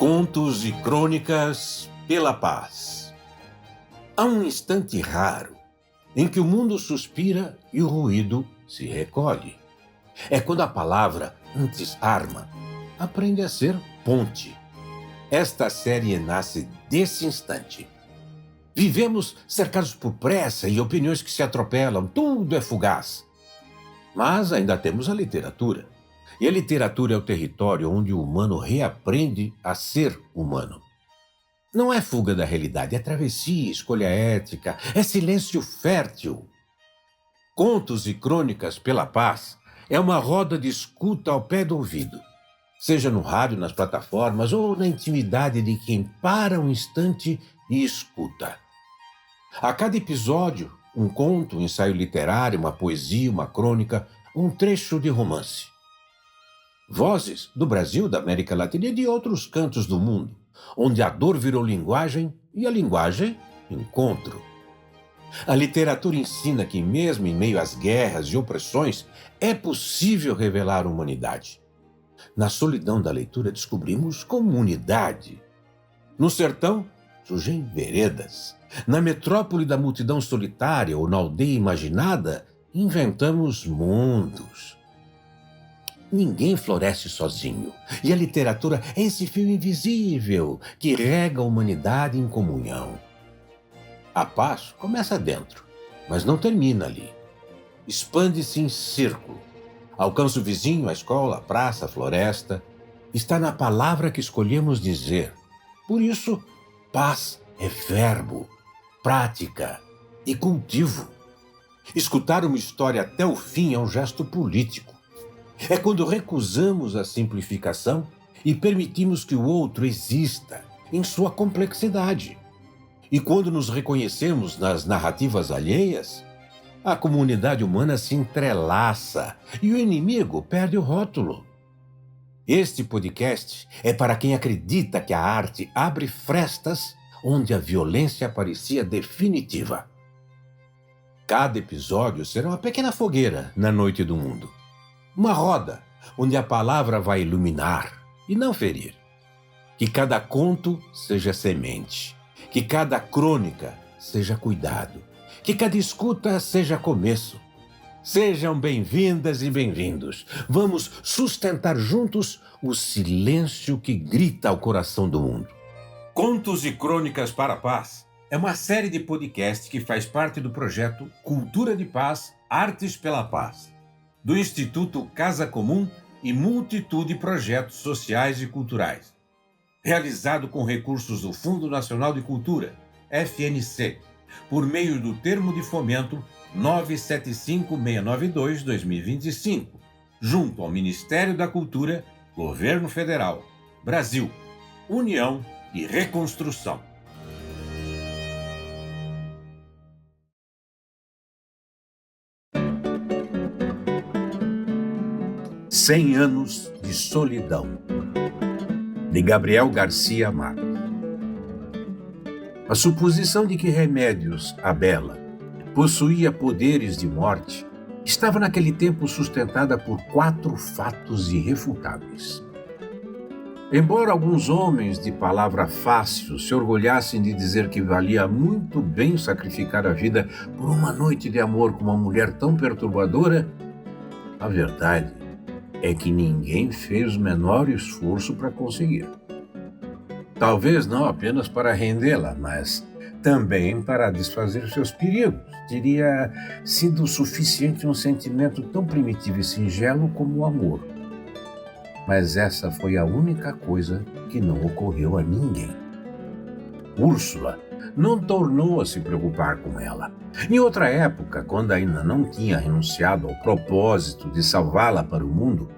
Contos e crônicas pela paz. Há um instante raro em que o mundo suspira e o ruído se recolhe. É quando a palavra, antes arma, aprende a ser ponte. Esta série nasce desse instante. Vivemos cercados por pressa e opiniões que se atropelam, tudo é fugaz. Mas ainda temos a literatura. E a literatura é o território onde o humano reaprende a ser humano. Não é fuga da realidade, é travessia, escolha ética, é silêncio fértil. Contos e crônicas pela paz é uma roda de escuta ao pé do ouvido. Seja no rádio, nas plataformas ou na intimidade de quem para um instante e escuta. A cada episódio, um conto, um ensaio literário, uma poesia, uma crônica, um trecho de romance. Vozes do Brasil, da América Latina e de outros cantos do mundo, onde a dor virou linguagem e a linguagem, encontro. A literatura ensina que, mesmo em meio às guerras e opressões, é possível revelar a humanidade. Na solidão da leitura descobrimos comunidade. No sertão, surgem veredas. Na metrópole da multidão solitária ou na aldeia imaginada, inventamos mundos. Ninguém floresce sozinho, e a literatura é esse fio invisível que rega a humanidade em comunhão. A paz começa dentro, mas não termina ali. Expande-se em círculo. Alcança o vizinho, a escola, a praça, a floresta. Está na palavra que escolhemos dizer. Por isso, paz é verbo, prática e cultivo. Escutar uma história até o fim é um gesto político. É quando recusamos a simplificação e permitimos que o outro exista em sua complexidade. E quando nos reconhecemos nas narrativas alheias, a comunidade humana se entrelaça e o inimigo perde o rótulo. Este podcast é para quem acredita que a arte abre frestas onde a violência parecia definitiva. Cada episódio será uma pequena fogueira na noite do mundo. Uma roda onde a palavra vai iluminar e não ferir. Que cada conto seja semente. Que cada crônica seja cuidado. Que cada escuta seja começo. Sejam bem-vindas e bem-vindos. Vamos sustentar juntos o silêncio que grita ao coração do mundo. Contos e Crônicas para a Paz é uma série de podcast que faz parte do projeto Cultura de Paz, Artes pela Paz, do Instituto Casa Comum e multitude de projetos sociais e culturais. Realizado com recursos do Fundo Nacional de Cultura, FNC, por meio do Termo de Fomento 975692-2025, junto ao Ministério da Cultura, Governo Federal, Brasil, União e Reconstrução. 100 anos de solidão, de Gabriel Garcia Marques. A suposição de que Remédios Abela possuía poderes de morte estava naquele tempo sustentada por 4 fatos irrefutáveis. Embora alguns homens de palavra fácil se orgulhassem de dizer que valia muito bem sacrificar a vida por uma noite de amor com uma mulher tão perturbadora, a verdade é que ninguém fez o menor esforço para conseguir. Talvez não apenas para rendê-la, mas também para desfazer seus perigos. Teria sido suficiente um sentimento tão primitivo e singelo como o amor. Mas essa foi a única coisa que não ocorreu a ninguém. Úrsula não tornou a se preocupar com ela. Em outra época, quando ainda não tinha renunciado ao propósito de salvá-la para o mundo,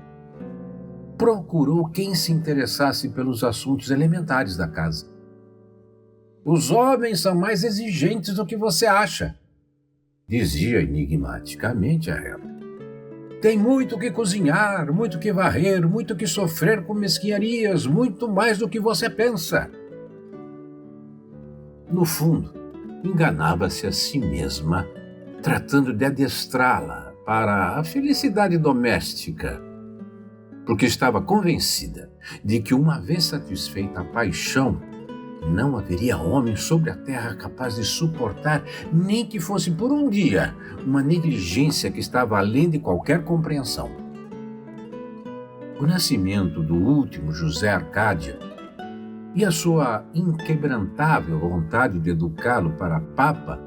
procurou quem se interessasse pelos assuntos elementares da casa. Os homens são mais exigentes do que você acha, dizia enigmaticamente a ela. Tem muito que cozinhar, muito que varrer, muito que sofrer com mesquinharias, muito mais do que você pensa. No fundo, enganava-se a si mesma, tratando de adestrá-la para a felicidade doméstica. porque estava convencida de que, uma vez satisfeita a paixão, não haveria homem sobre a terra capaz de suportar, nem que fosse por um dia, uma negligência que estava além de qualquer compreensão. O nascimento do último José Arcádia e a sua inquebrantável vontade de educá-lo para Papa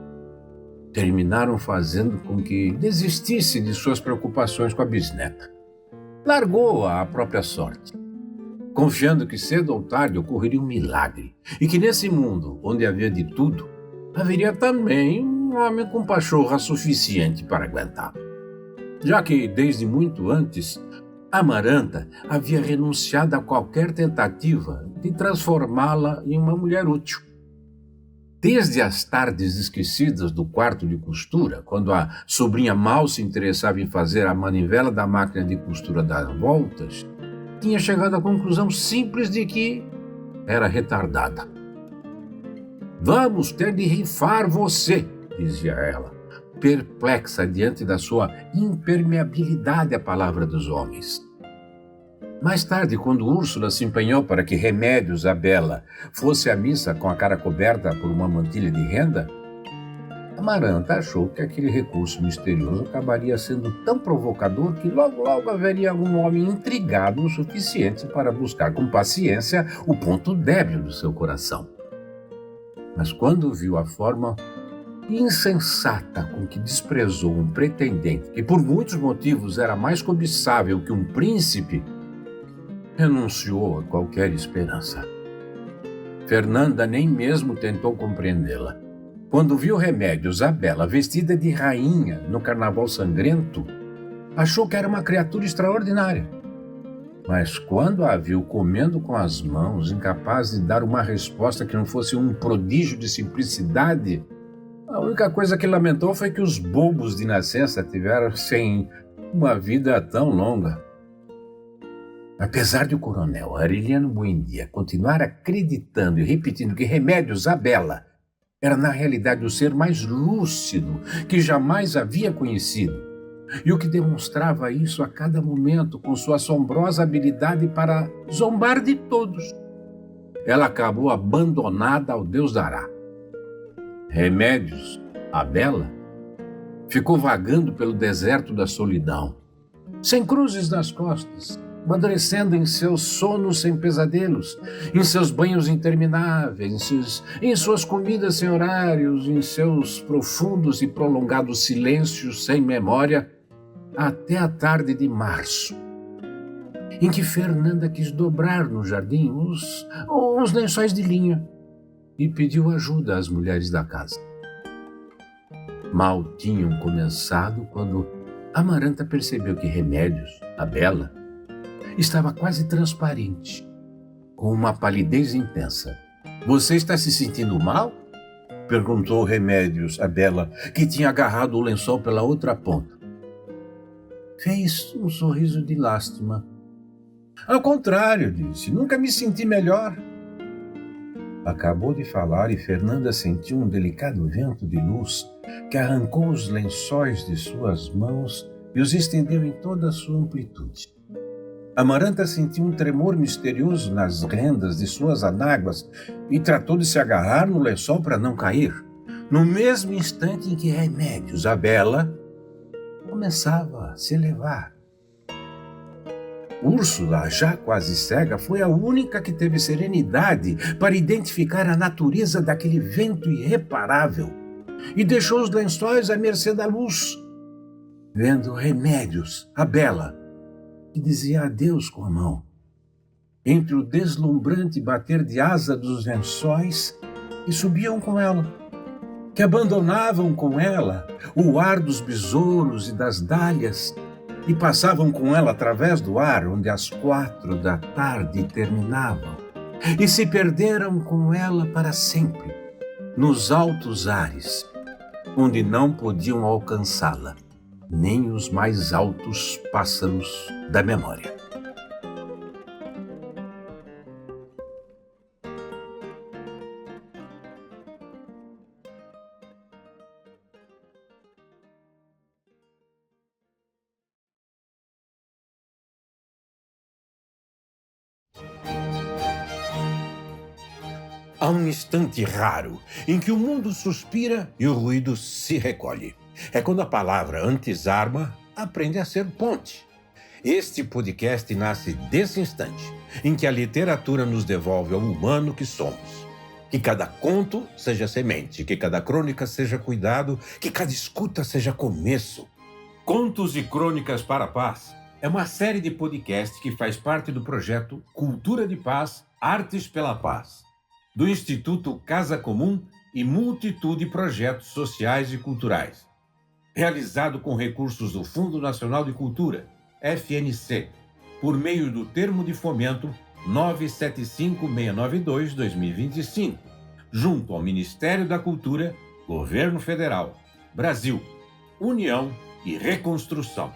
terminaram fazendo com que desistisse de suas preocupações com a bisneta. Largou-a à própria sorte, confiando que cedo ou tarde ocorreria um milagre e que nesse mundo, onde havia de tudo, haveria também um homem com pachorra suficiente para aguentar. Já que, desde muito antes, Amaranta havia renunciado a qualquer tentativa de transformá-la em uma mulher útil. Desde as tardes esquecidas do quarto de costura, quando a sobrinha mal se interessava em fazer a manivela da máquina de costura dar voltas, tinha chegado à conclusão simples de que era retardada. "Vamos ter de rifar você", dizia ela, perplexa diante da sua impermeabilidade à palavra dos homens. Mais tarde, quando Úrsula se empenhou para que Remédios, a bela, fosse à missa com a cara coberta por uma mantilha de renda, Amaranta achou que aquele recurso misterioso acabaria sendo tão provocador que logo haveria um homem intrigado o suficiente para buscar com paciência o ponto débil do seu coração. Mas quando viu a forma insensata com que desprezou um pretendente que por muitos motivos era mais cobiçável que um príncipe, renunciou a qualquer esperança. Fernanda nem mesmo tentou compreendê-la. Quando viu Remédios, a bela, vestida de rainha no carnaval sangrento, achou que era uma criatura extraordinária. Mas quando a viu comendo com as mãos, incapaz de dar uma resposta que não fosse um prodígio de simplicidade, a única coisa que lamentou foi que os bobos de nascença tivessem uma vida tão longa. Apesar de o coronel Aureliano Buendia continuar acreditando e repetindo que Remédios, a bela, era na realidade o ser mais lúcido que jamais havia conhecido, e o que demonstrava isso a cada momento com sua assombrosa habilidade para zombar de todos, ela acabou abandonada ao Deus dará. Remédios, a bela, ficou vagando pelo deserto da solidão, sem cruzes nas costas, amadurecendo em seus sonos sem pesadelos, em seus banhos intermináveis, em suas comidas sem horários, em seus profundos e prolongados silêncios sem memória, até a tarde de março, em que Fernanda quis dobrar no jardim uns lençóis de linha e pediu ajuda às mulheres da casa. Mal tinham começado quando Amaranta percebeu que Remédios, a bela, estava quase transparente, com uma palidez intensa. "Você está se sentindo mal?" perguntou Remédios, a bela, que tinha agarrado o lençol pela outra ponta. Fez um sorriso de lástima. "Ao contrário", disse, "nunca me senti melhor." Acabou de falar e Fernanda sentiu um delicado vento de luz que arrancou os lençóis de suas mãos e os estendeu em toda a sua amplitude. Amaranta sentiu um tremor misterioso nas rendas de suas anáguas e tratou de se agarrar no lençol para não cair, no mesmo instante em que Remédios, a bela, começava a se elevar. Úrsula, já quase cega, foi a única que teve serenidade para identificar a natureza daquele vento irreparável e deixou os lençóis à mercê da luz, vendo Remédios, a bela, que dizia adeus com a mão. Entre o deslumbrante bater de asa dos lençóis que subiam com ela, que abandonavam com ela o ar dos besouros e das dálias e passavam com ela através do ar onde as 4 da tarde terminavam e se perderam com ela para sempre nos altos ares, onde não podiam alcançá-la nem os mais altos pássaros da memória. Há um instante raro em que o mundo suspira e o ruído se recolhe. É quando a palavra antes-arma aprende a ser ponte. Este podcast nasce desse instante em que a literatura nos devolve ao humano que somos. Que cada conto seja semente, que cada crônica seja cuidado, que cada escuta seja começo. Contos e Crônicas para a Paz é uma série de podcasts que faz parte do projeto Cultura de Paz, Artes pela Paz, do Instituto Casa Comum e multitud de projetos sociais e culturais. Realizado com recursos do Fundo Nacional de Cultura, FNC, por meio do Termo de Fomento 975692-2025, junto ao Ministério da Cultura, Governo Federal, Brasil, União e Reconstrução.